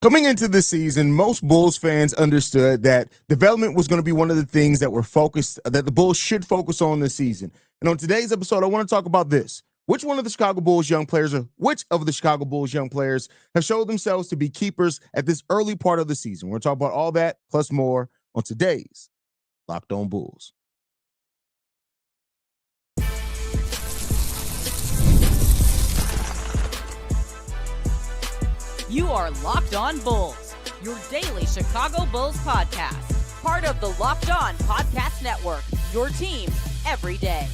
Coming into the season, most Bulls fans understood that development was going to be one of the things that the Bulls should focus on this season. And on today's episode, I want to talk about this. Which of the Chicago Bulls young players have showed themselves to be keepers at this early part of the season? We're going to talk about all that plus more on today's Locked On Bulls. You are Locked On Bulls, your daily Chicago Bulls podcast. Part of the Locked On Podcast Network, your team every day.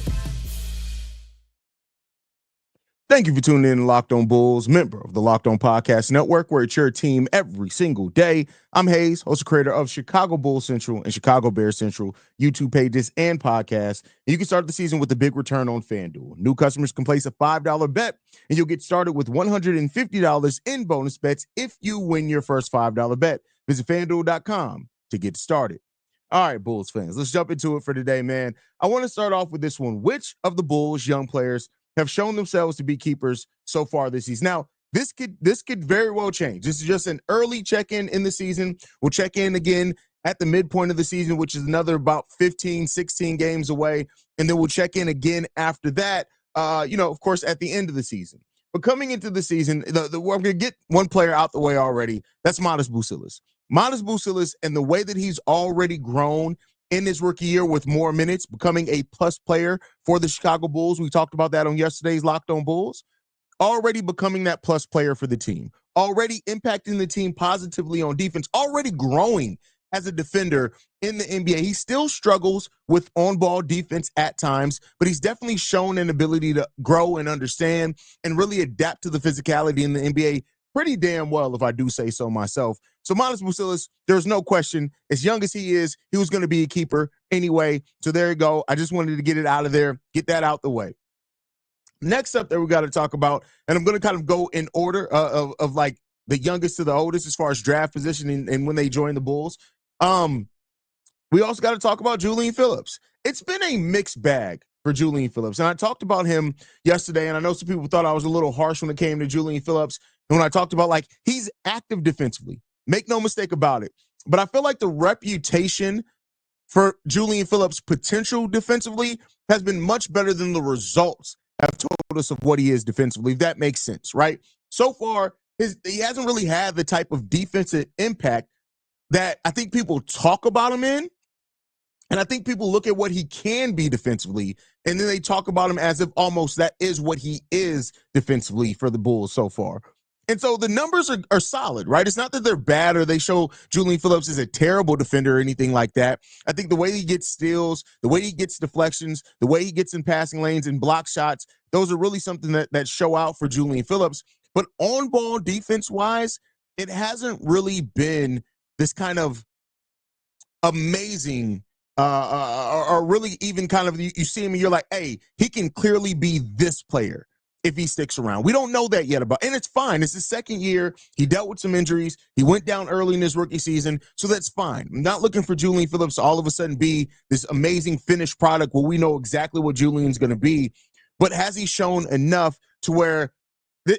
Thank you for tuning in to Locked On Bulls, member of the Locked On Podcast Network, where it's your team every single day. I'm Haize, host and creator of Chicago Bulls Central and Chicago Bears Central YouTube pages and podcasts. And you can start the season with a big return on FanDuel. New customers can place a $5 bet, and you'll get started with $150 in bonus bets if you win your first $5 bet. Visit FanDuel.com to get started. All right, Bulls fans, let's jump into it for today, man. I want to start off with this one. Which of the Bulls young players have shown themselves to be keepers so far this season? Now, this could very well change. This is just an early check-in in the season. We'll check in again at the midpoint of the season, which is another about 15, 16 games away. And then we'll check in again after that, of course, at the end of the season. But coming into the season, we're going to get one player out the way already. That's Mats Buzelis. Mats Buzelis, and the way that he's already grown in his rookie year with more minutes, becoming a plus player for the Chicago Bulls. We talked about that on yesterday's Locked On Bulls. Already becoming that plus player for the team. Already impacting the team positively on defense. Already growing as a defender in the NBA. He still struggles with on-ball defense at times, but he's definitely shown an ability to grow and understand and really adapt to the physicality in the NBA pretty damn well, if I do say so myself. So Mats Buzelis, there's no question, as young as he is, he was going to be a keeper anyway. So there you go. I just wanted to get it out of there, get that out the way. Next up that we got to talk about, and I'm going to kind of go in order of like the youngest to the oldest as far as draft position and when they join the Bulls. We also got to talk about Julian Phillips. It's been a mixed bag for Julian Phillips. And I talked about him yesterday, and I know some people thought I was a little harsh when it came to Julian Phillips. And when I talked about, like, he's active defensively. Make no mistake about it. But I feel like the reputation for Julian Phillips' potential defensively has been much better than the results have told us of what he is defensively, if that makes sense, right? So far, he hasn't really had the type of defensive impact that I think people talk about him in. And I think people look at what he can be defensively, and then they talk about him as if almost that is what he is defensively for the Bulls so far. And so the numbers are solid, right? It's not that they're bad or they show Julian Phillips is a terrible defender or anything like that. I think the way he gets steals, the way he gets deflections, the way he gets in passing lanes and block shots, those are really something that show out for Julian Phillips. But on-ball defense-wise, it hasn't really been this kind of amazing or really even kind of, you see him and you're like, hey, he can clearly be this player if he sticks around. We don't know that yet and it's fine. It's his second year. He dealt with some injuries. He went down early in his rookie season, so that's fine. I'm not looking for Julian Phillips to all of a sudden be this amazing finished product where we know exactly what Julian's going to be, but has he shown enough to where,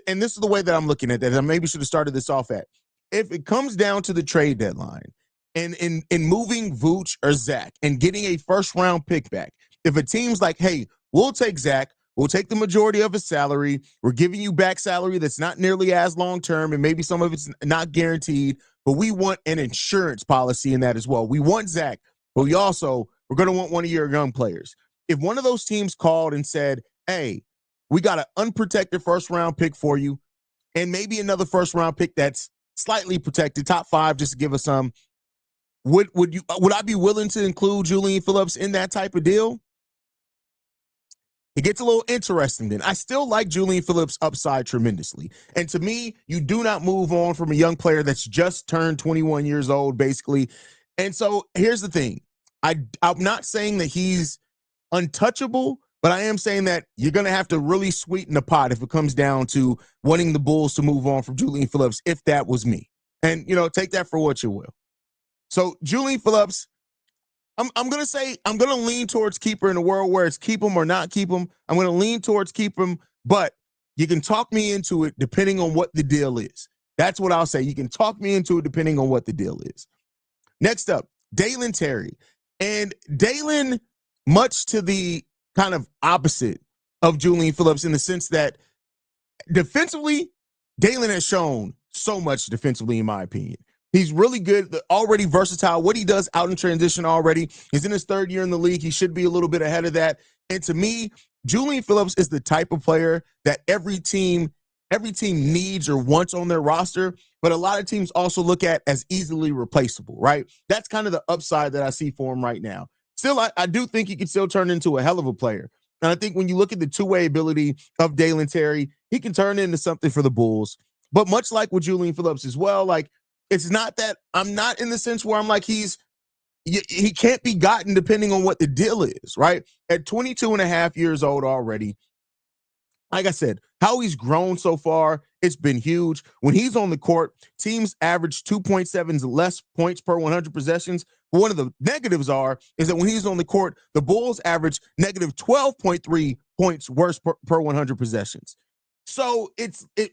and this is the way that I'm looking at that, I maybe should have started this off at, if it comes down to the trade deadline, and in moving Vooch or Zach and getting a first-round pick back, if a team's like, hey, we'll take Zach, we'll take the majority of his salary, we're giving you back salary that's not nearly as long-term, and maybe some of it's not guaranteed, but we want an insurance policy in that as well. We want Zach, but we're going to want one of your young players. If one of those teams called and said, hey, we got an unprotected first-round pick for you, and maybe another first-round pick that's slightly protected, top 5, just to give us some, would I be willing to include Julian Phillips in that type of deal? It gets a little interesting then. I still like Julian Phillips' upside tremendously. And to me, you do not move on from a young player that's just turned 21 years old, basically. And so here's the thing. I'm not saying that he's untouchable, but I am saying that you're going to have to really sweeten the pot if it comes down to wanting the Bulls to move on from Julian Phillips, if that was me. And, take that for what you will. So Julian Phillips, I'm going to say I'm going to lean towards keeper in a world where it's keep him or not keep him. I'm going to lean towards keep him, but you can talk me into it depending on what the deal is. That's what I'll say. You can talk me into it depending on what the deal is. Next up, Dalen Terry. And Dalen, much to the kind of opposite of Julian Phillips in the sense that defensively, Dalen has shown so much defensively, in my opinion. He's really good, already versatile. What he does out in transition already. He's in his third year in the league. He should be a little bit ahead of that. And to me, Julian Phillips is the type of player that every team needs or wants on their roster, but a lot of teams also look at as easily replaceable, right? That's kind of the upside that I see for him right now. Still, I do think he can still turn into a hell of a player. And I think when you look at the two-way ability of Dalen Terry, he can turn into something for the Bulls. But much like with Julian Phillips as well, like, it's not that I'm not in the sense where I'm like he can't be gotten depending on what the deal is, right? At 22 and a half years old already, like I said, how he's grown so far, it's been huge. When he's on the court, teams average 2.7 less points per 100 possessions. But one of the negatives is that when he's on the court, the Bulls average negative 12.3 points worse per 100 possessions. So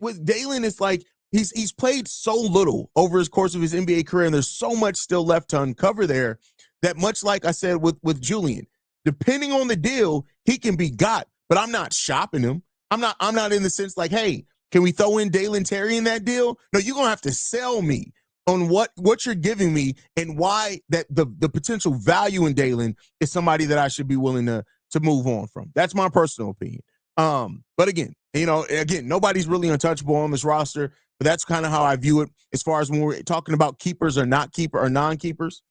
with Dalen, it's like he's played so little over his course of his NBA career, and there's so much still left to uncover there that, much like I said with Julian, depending on the deal, he can be got, but I'm not shopping him. I'm not in the sense like, hey, can we throw in Dalen Terry in that deal? No, you're going to have to sell me on what you're giving me and why that the potential value in Dalen is somebody that I should be willing to move on from. That's my personal opinion. But again, nobody's really untouchable on this roster, but that's kind of how I view it as far as when we're talking about keepers or non-keepers.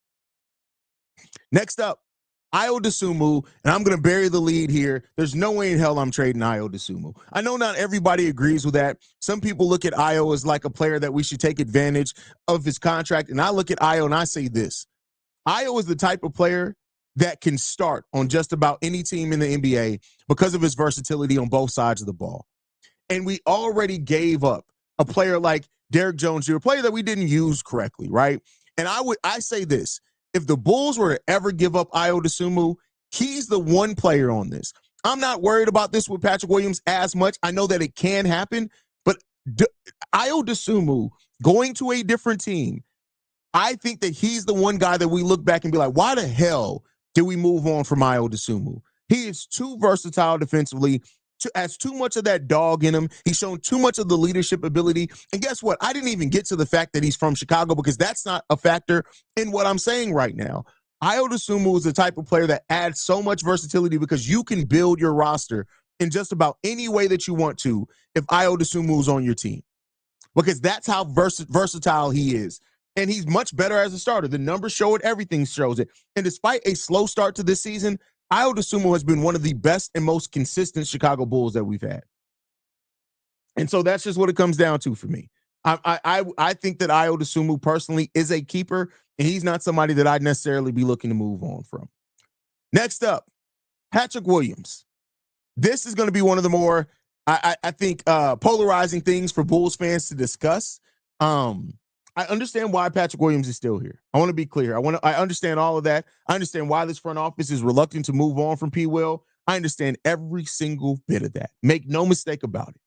Next up, Ayo Dosunmu, and I'm going to bury the lead here. There's no way in hell I'm trading Ayo Dosunmu. I know not everybody agrees with that. Some people look at Ayo as like a player that we should take advantage of his contract, and I look at Ayo and I say this. Ayo is the type of player that can start on just about any team in the NBA because of his versatility on both sides of the ball. And we already gave up a player like Derrick Jones Jr., a player that we didn't use correctly, right? And I say this. If the Bulls were to ever give up Ayo Dosunmu, he's the one player on this. I'm not worried about this with Patrick Williams as much. I know that it can happen, but Ayo Dosunmu going to a different team, I think that he's the one guy that we look back and be like, why the hell did we move on from Ayo Dosunmu? He is too versatile defensively, has too much of that dog in him. He's shown too much of the leadership ability. And guess what? I didn't even get to the fact that he's from Chicago because that's not a factor in what I'm saying right now. Ayo Dosunmu is the type of player that adds so much versatility because you can build your roster in just about any way that you want to if Ayo Dosunmu is on your team. Because that's how versatile he is. And he's much better as a starter. The numbers show it. Everything shows it. And despite a slow start to this season, Ayo Dosunmu has been one of the best and most consistent Chicago Bulls that we've had. And so that's just what it comes down to for me. I think that Ayo Dosunmu personally is a keeper, and he's not somebody that I'd necessarily be looking to move on from. Next up, Patrick Williams. This is going to be one of the more, I think, polarizing things for Bulls fans to discuss. I understand why Patrick Williams is still here. I want to be clear. I understand all of that. I understand why this front office is reluctant to move on from P. Will. I understand every single bit of that. Make no mistake about it.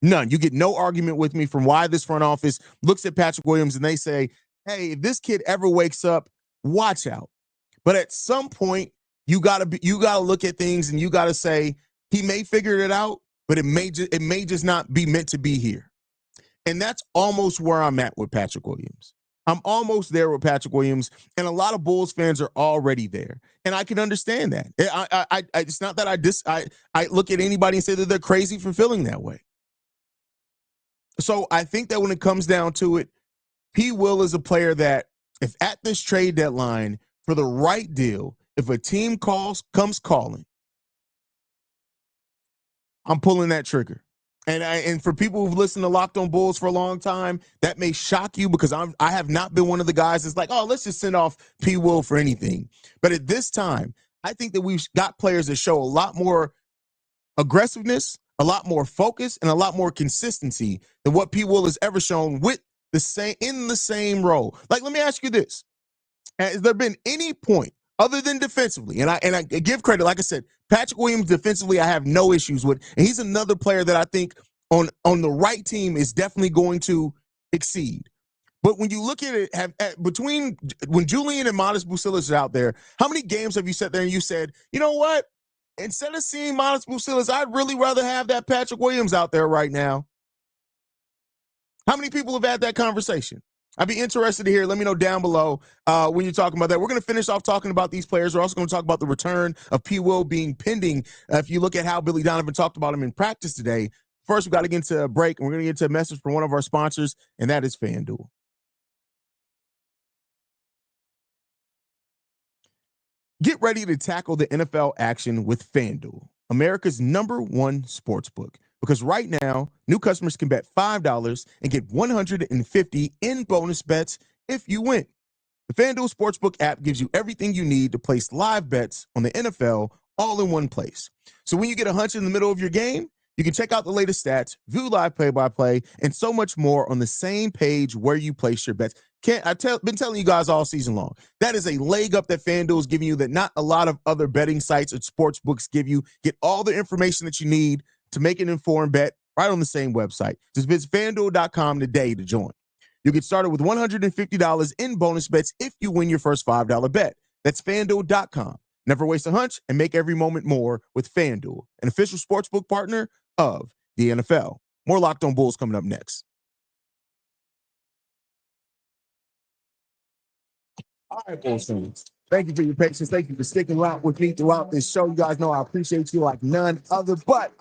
None. You get no argument with me from why this front office looks at Patrick Williams and they say, hey, if this kid ever wakes up, watch out. But at some point, you gotta look at things and you gotta say, he may figure it out, but it may just not be meant to be here. And that's almost where I'm at with Patrick Williams. I'm almost there with Patrick Williams, and a lot of Bulls fans are already there, and I can understand that. It's not that I look at anybody and say that they're crazy for feeling that way. So I think that when it comes down to it, P. Will is a player that if at this trade deadline for the right deal, if a team comes calling, I'm pulling that trigger. And for people who've listened to Locked On Bulls for a long time, that may shock you because I have not been one of the guys that's like, oh, let's just send off P. Will for anything. But at this time, I think that we've got players that show a lot more aggressiveness, a lot more focus, and a lot more consistency than what P. Will has ever shown in the same role. Like, let me ask you this. Has there been any point other than defensively, and I give credit, like I said, Patrick Williams defensively I have no issues with, and he's another player that I think on the right team is definitely going to exceed. But when you look at it, between when Julian and Mats Buzelis are out there, how many games have you sat there and you said, you know what? Instead of seeing Mats Buzelis, I'd really rather have that Patrick Williams out there right now. How many people have had that conversation? I'd be interested to hear. Let me know down below when you're talking about that. We're going to finish off talking about these players. We're also going to talk about the return of P. Will being pending. If you look at how Billy Donovan talked about him in practice today, first we've got to get into a break, and we're going to get to a message from one of our sponsors, and that is FanDuel. Get ready to tackle the NFL action with FanDuel, America's #1 sportsbook. Because right now, new customers can bet $5 and get $150 in bonus bets if you win. The FanDuel Sportsbook app gives you everything you need to place live bets on the NFL all in one place. So when you get a hunch in the middle of your game, you can check out the latest stats, view live play-by-play, and so much more on the same page where you place your bets. Been telling you guys all season long. That is a leg up that FanDuel is giving you that not a lot of other betting sites or sports books give you. Get all the information that you need to make an informed bet right on the same website. Just visit FanDuel.com today to join. You'll get started with $150 in bonus bets if you win your first $5 bet. That's FanDuel.com. Never waste a hunch and make every moment more with FanDuel, an official sportsbook partner of the NFL. More Locked On Bulls coming up next. All right, Bulls fans. Thank you for your patience. Thank you for sticking around with me throughout this show. You guys know I appreciate you like none other, but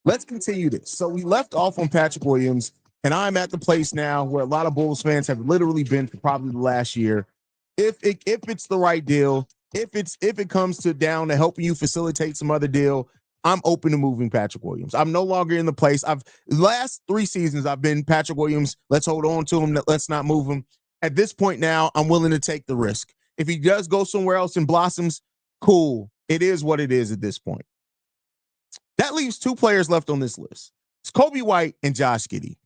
let's continue this. So we left off on Patrick Williams, and I'm at the place now where a lot of Bulls fans have literally been for probably the last year. If it's the right deal, if it comes down to helping you facilitate some other deal, I'm open to moving Patrick Williams. I'm no longer in the place. Last 3 seasons I've been Patrick Williams. Let's hold on to him. Let's not move him. At this point now, I'm willing to take the risk. If he does go somewhere else and blossoms, cool. It is what it is at this point. That leaves 2 players left on this list. It's Coby White and Josh Giddey.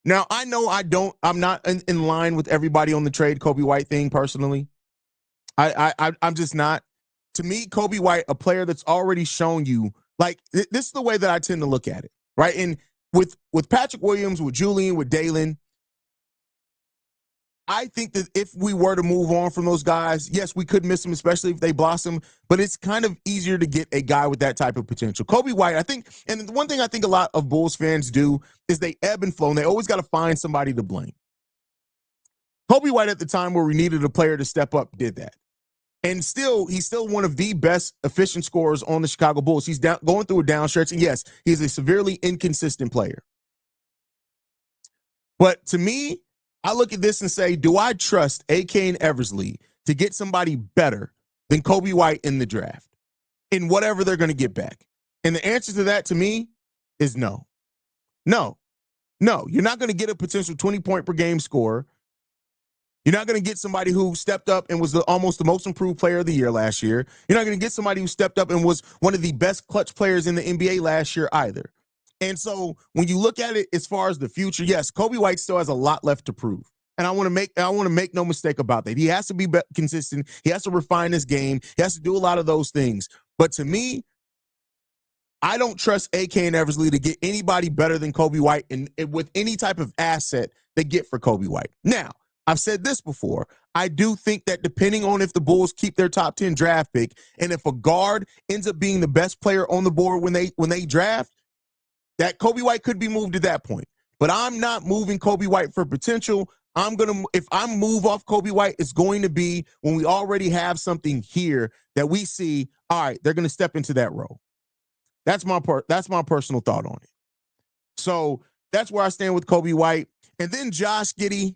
Now, I know I'm not in line with everybody on the trade Coby White thing personally. I'm just not. To me, Coby White, a player that's already shown you, like, this is the way that I tend to look at it, right? And with Patrick Williams, with Julian, with Dalen, I think that if we were to move on from those guys, yes, we could miss them, especially if they blossom, but it's kind of easier to get a guy with that type of potential. Coby White, I think, and the one thing I think a lot of Bulls fans do is they ebb and flow, and they always got to find somebody to blame. Coby White, at the time where we needed a player to step up, did that. And he's still one of the best efficient scorers on the Chicago Bulls. He's going through a down stretch, and yes, he's a severely inconsistent player. But to me, I look at this and say, do I trust AK and Eversley to get somebody better than Coby White in the draft in whatever they're going to get back? And the answer to that, to me, is no. No. You're not going to get a potential 20-point-per-game scorer. You're not going to get somebody who stepped up and was almost the most improved player of the year last year. You're not going to get somebody who stepped up and was one of the best clutch players in the NBA last year either. And so when you look at it as far as the future, yes, Coby White still has a lot left to prove. And I want to make no mistake about that. He has to be consistent. He has to refine his game. He has to do a lot of those things. But to me, I don't trust AK and Eversley to get anybody better than Coby White and with any type of asset they get for Coby White. Now, I've said this before. I do think that depending on if the Bulls keep their top 10 draft pick and if a guard ends up being the best player on the board when they draft, that Coby White could be moved at that point. But I'm not moving Coby White for potential. If I move off Coby White, it's going to be when we already have something here that we see, all right, they're going to step into that role. That's my personal thought on it. So that's where I stand with Coby White. And then Josh Giddey.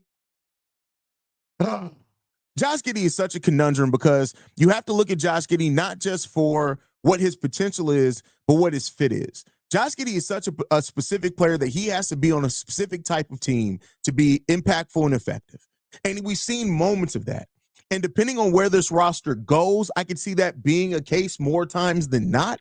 Josh Giddey is such a conundrum because you have to look at Josh Giddey not just for what his potential is, but what his fit is. Josh Giddey is such a specific player that he has to be on a specific type of team to be impactful and effective. And we've seen moments of that. And depending on where this roster goes, I could see that being a case more times than not.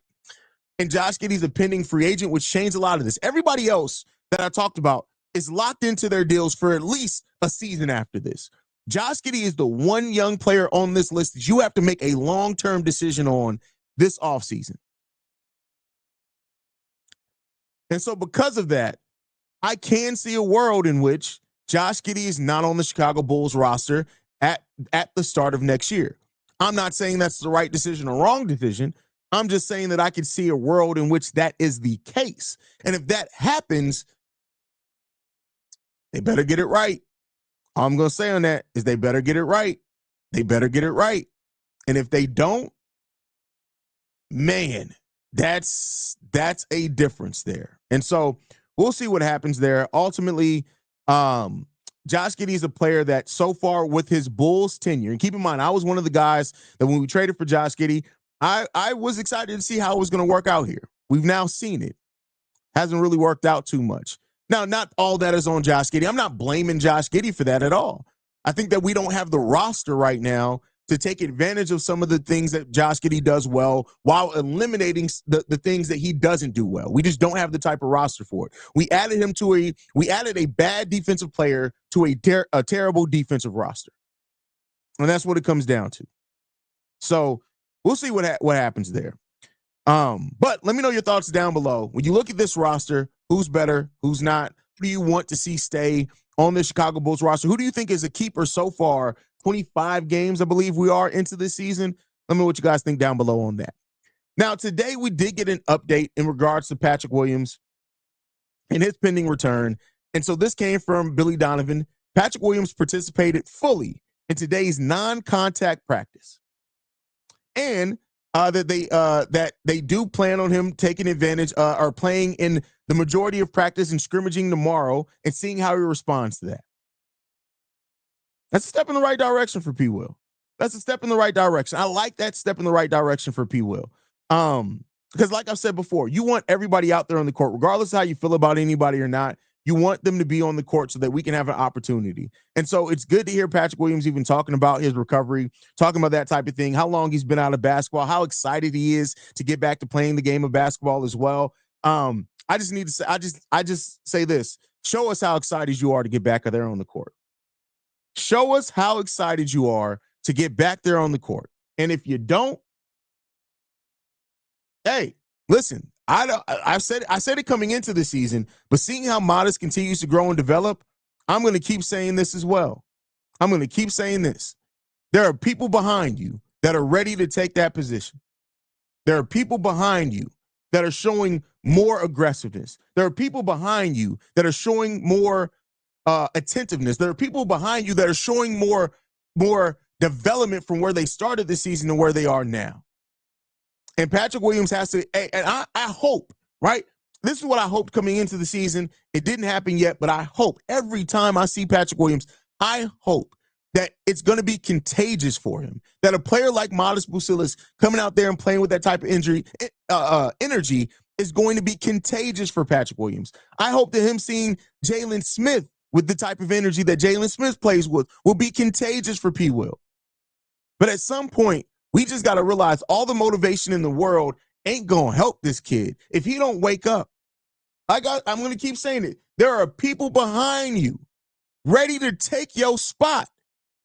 And Josh Giddey's a pending free agent, which changed a lot of this. Everybody else that I talked about is locked into their deals for at least a season after this. Josh Giddey is the one young player on this list that you have to make a long-term decision on this offseason. And so because of that, I can see a world in which Josh Giddey is not on the Chicago Bulls roster at the start of next year. I'm not saying that's the right decision or wrong decision. I'm just saying that I can see a world in which that is the case. And if that happens, they better get it right. All I'm going to say on that is they better get it right. They better get it right. And if they don't, man, that's a difference there. And so we'll see what happens there. Ultimately, Josh Giddey is a player that so far with his Bulls tenure, and keep in mind, I was one of the guys that when we traded for Josh Giddey, I was excited to see how it was going to work out here. We've now seen it. Hasn't really worked out too much. Now, not all that is on Josh Giddey. I'm not blaming Josh Giddey for that at all. I think that we don't have the roster right now to take advantage of some of the things that Josh Giddey does well while eliminating the things that he doesn't do well. We just don't have the type of roster for it. We added a bad defensive player to a terrible defensive roster. And that's what it comes down to. So we'll see what happens there. But let me know your thoughts down below. When you look at this roster, who's better, who's not? Who do you want to see stay on the Chicago Bulls roster? Who do you think is a keeper so far? 25 games, I believe we are into this season. Let me know what you guys think down below on that. Now, today we did get an update in regards to Patrick Williams and his pending return. And so this came from Billy Donovan. Patrick Williams participated fully in today's non-contact practice. And that they do plan on him taking advantage or playing in the majority of practice and scrimmaging tomorrow and seeing how he responds to that. That's a step in the right direction for P. Will. That's a step in the right direction. I like that step in the right direction for P. Will. Because like I've said before, you want everybody out there on the court, regardless of how you feel about anybody or not. You want them to be on the court so that we can have an opportunity. And so it's good to hear Patrick Williams even talking about his recovery, talking about that type of thing, how long he's been out of basketball, how excited he is to get back to playing the game of basketball as well. I just need to say, I just say this. Show us how excited you are to get back there on the court. Show us how excited you are to get back there on the court. And if you don't, hey, listen, I said it coming into the season, but seeing how Modest continues to grow and develop, I'm going to keep saying this as well. I'm going to keep saying this. There are people behind you that are ready to take that position. There are people behind you that are showing more aggressiveness. There are people behind you that are showing more attentiveness. There are people behind you that are showing more development from where they started this season to where they are now. And Patrick Williams has to, and I hope, right? This is what I hoped coming into the season. It didn't happen yet, but I hope every time I see Patrick Williams, I hope that it's going to be contagious for him. That a player like Mats Buzelis coming out there and playing with that type of energy is going to be contagious for Patrick Williams. I hope that him seeing Jalen Smith with the type of energy that Jalen Smith plays with will be contagious for P. Will. But at some point, we just got to realize all the motivation in the world ain't going to help this kid if he don't wake up. I'm going to keep saying it. There are people behind you ready to take your spot.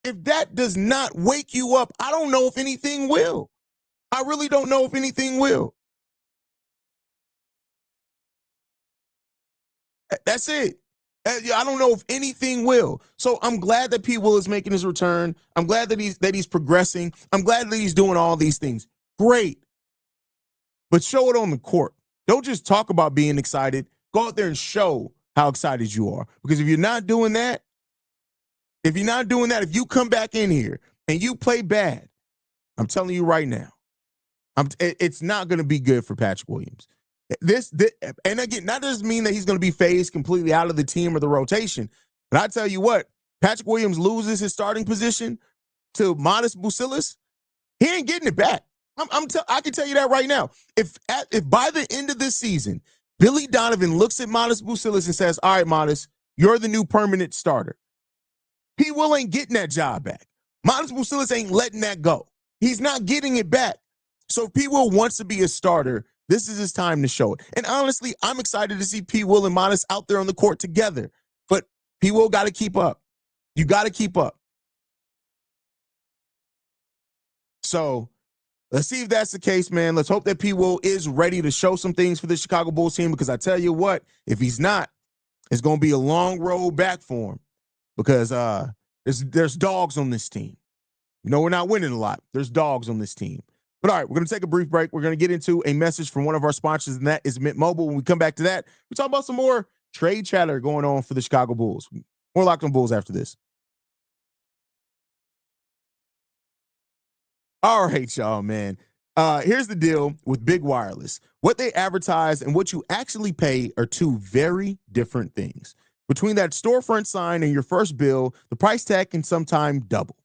If that does not wake you up, I don't know if anything will. I really don't know if anything will. That's it. I don't know if anything will. So I'm glad that P. Will is making his return. I'm glad that he's progressing. I'm glad that he's doing all these things. Great. But show it on the court. Don't just talk about being excited. Go out there and show how excited you are. Because if you're not doing that, if you come back in here and you play bad, I'm telling you right now, it's not going to be good for Patrick Williams. This, and again, that doesn't mean that he's going to be phased completely out of the team or the rotation. But I tell you what, Patrick Williams loses his starting position to Mats Buzelis, he ain't getting it back. I can tell you that right now. If by the end of this season, Billy Donovan looks at Mats Buzelis and says, "All right, Mats, you're the new permanent starter," P. Will ain't getting that job back. Mats Buzelis ain't letting that go. He's not getting it back. So if P. Will wants to be a starter, this is his time to show it. And honestly, I'm excited to see P. Will and Mats out there on the court together. But P. Will got to keep up. You got to keep up. So let's see if that's the case, man. Let's hope that P. Will is ready to show some things for the Chicago Bulls team, because I tell you what, if he's not, it's going to be a long road back for him. because there's dogs on this team. We're not winning a lot. There's dogs on this team. But all right, we're going to take a brief break. We're going to get into a message from one of our sponsors, and that is Mint Mobile. When we come back to that, we talk about some more trade chatter going on for the Chicago Bulls. More Locked on Bulls after this. All right, y'all, man. Here's the deal with Big Wireless. What they advertise and what you actually pay are two very different things. Between that storefront sign and your first bill, the price tag can sometimes double,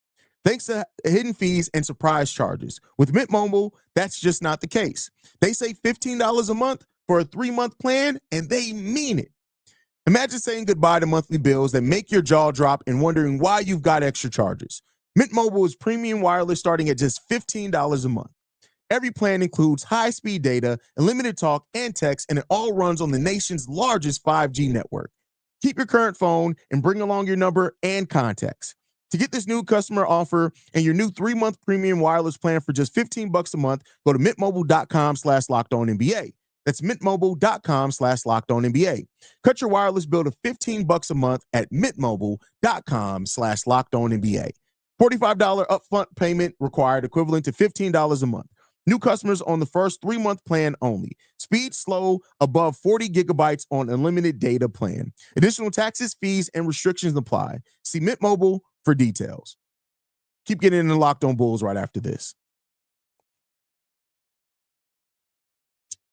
thanks to hidden fees and surprise charges. With Mint Mobile, that's just not the case. They say $15 a month for a 3-month plan, and they mean it. Imagine saying goodbye to monthly bills that make your jaw drop and wondering why you've got extra charges. Mint Mobile is premium wireless starting at just $15 a month. Every plan includes high-speed data, unlimited talk and text, and it all runs on the nation's largest 5G network. Keep your current phone and bring along your number and contacts. To get this new customer offer and your new 3-month premium wireless plan for just $15 a month, go to mintmobile.com/lockedonnba. That's mintmobile.com/lockedonnba. Cut your wireless bill to $15 a month at mintmobile.com/lockedonnba. $45 upfront payment required, equivalent to $15 a month. New customers on the first 3-month plan only. Speed slow, above 40 gigabytes on unlimited data plan. Additional taxes, fees, and restrictions apply. See Mint Mobile for details. Keep getting into Locked on Bulls right after this.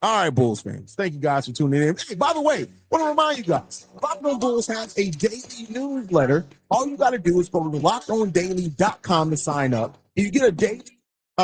All right, Bulls fans. Thank you guys for tuning in. Hey, by the way, I want to remind you guys, Locked on Bulls has a daily newsletter. All you got to do is go to lockedondaily.com to sign up. You get a daily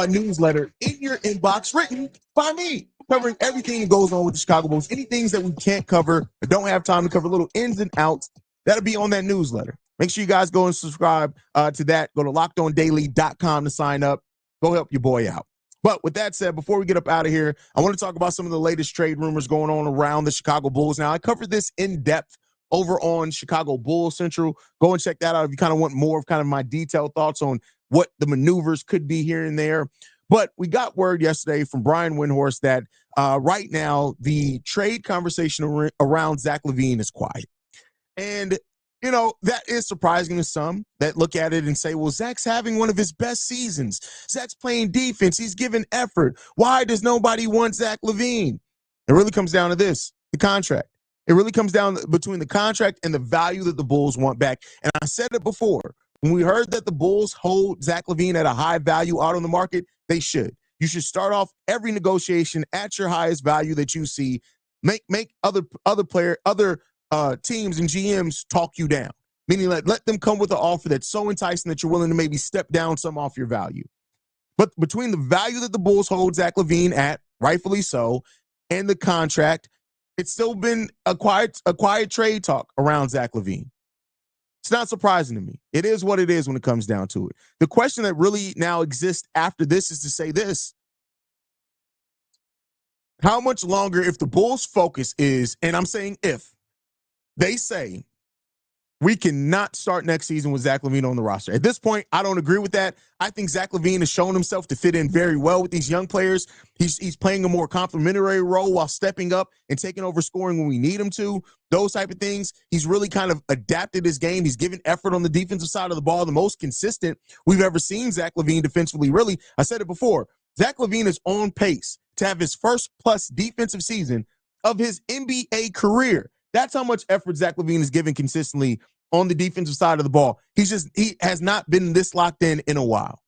newsletter in your inbox written by me, covering everything that goes on with the Chicago Bulls. Any things that we can't cover or don't have time to cover, little ins and outs, that'll be on that newsletter. Make sure you guys go and subscribe to that. Go to lockedondaily.com to sign up. Go help your boy out. But with that said, before we get up out of here, I want to talk about some of the latest trade rumors going on around the Chicago Bulls. Now, I covered this in depth over on Chicago Bulls Central. Go and check that out if you kind of want more of kind of my detailed thoughts on what the maneuvers could be here and there. But we got word yesterday from Brian Windhorst that right now the trade conversation around Zach LaVine is quiet. And that is surprising to some that look at it and say, well, Zach's having one of his best seasons. Zach's playing defense. He's giving effort. Why does nobody want Zach LaVine? It really comes down to this, the contract. It really comes down between the contract and the value that the Bulls want back. And I said it before. When we heard that the Bulls hold Zach LaVine at a high value out on the market, they should. You should start off every negotiation at your highest value that you see. Make other teams and GMs talk you down, meaning let them come with an offer that's so enticing that you're willing to maybe step down some off your value. But between the value that the Bulls hold Zach LaVine at, rightfully so, and the contract, it's still been a quiet trade talk around Zach LaVine. It's not surprising to me. It is what it is when it comes down to it. The question that really now exists after this is to say this. How much longer, if the Bulls' focus is, and I'm saying if, they say we cannot start next season with Zach LaVine on the roster. At this point, I don't agree with that. I think Zach LaVine has shown himself to fit in very well with these young players. He's playing a more complementary role while stepping up and taking over scoring when we need him to. Those type of things. He's really kind of adapted his game. He's given effort on the defensive side of the ball, the most consistent we've ever seen Zach LaVine defensively, really. I said it before. Zach LaVine is on pace to have his first plus defensive season of his NBA career. That's how much effort Zach LaVine is giving consistently on the defensive side of the ball. He has not been this locked in a while.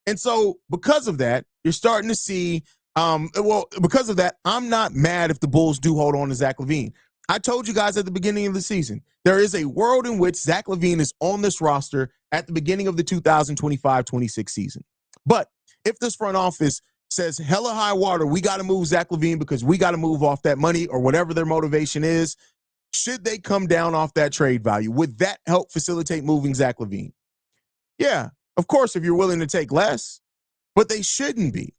And so because of that, you're starting to see, because of that, I'm not mad if the Bulls do hold on to Zach LaVine. I told you guys at the beginning of the season, there is a world in which Zach LaVine is on this roster at the beginning of the 2025-26 season. But if this front office says hella high water, we got to move Zach LaVine because we got to move off that money or whatever their motivation is, should they come down off that trade value? Would that help facilitate moving Zach LaVine? Yeah, of course, if you're willing to take less, but they shouldn't be.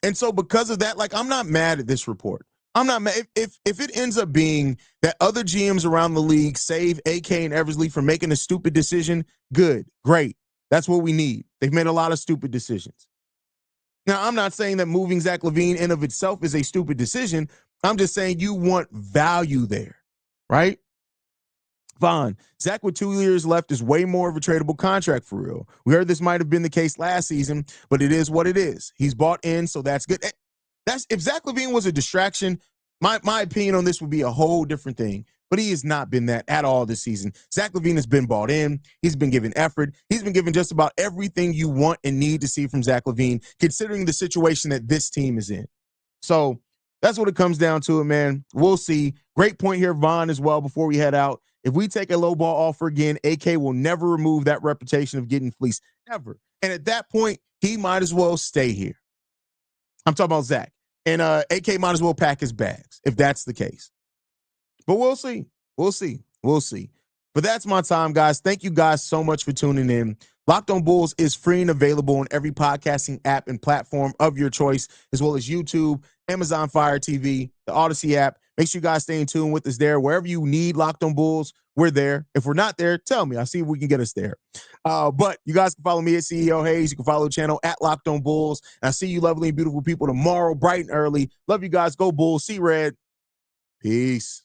And so because of that, I'm not mad at this report. I'm not mad. If it ends up being that other GMs around the league save AK and Eversley from making a stupid decision, good, great. That's what we need. They've made a lot of stupid decisions. Now, I'm not saying that moving Zach LaVine in of itself is a stupid decision. I'm just saying you want value there. Right? Fine. Zach with 2 years left is way more of a tradable contract for real. We heard this might have been the case last season, but it is what it is. He's bought in, so that's good. That's if Zach LaVine was a distraction, my opinion on this would be a whole different thing. But he has not been that at all this season. Zach LaVine has been bought in. He's been given effort. He's been given just about everything you want and need to see from Zach LaVine, considering the situation that this team is in. So that's what it comes down to, man. We'll see. Great point here, Vaughn, as well, before we head out. If we take a low ball offer again, AK will never remove that reputation of getting fleeced, ever. And at that point, he might as well stay here. I'm talking about Zach. And AK might as well pack his bags if that's the case. But we'll see. We'll see. We'll see. But that's my time, guys. Thank you guys so much for tuning in. Locked on Bulls is free and available on every podcasting app and platform of your choice, as well as YouTube, Amazon Fire TV, the Odyssey app. Make sure you guys stay in tune with us there. Wherever you need Locked on Bulls, we're there. If we're not there, tell me. I'll see if we can get us there. But you guys can follow me at CEO Haize. You can follow the channel at Locked on Bulls. And I'll see you lovely and beautiful people tomorrow, bright and early. Love you guys. Go Bulls. See Red. Peace.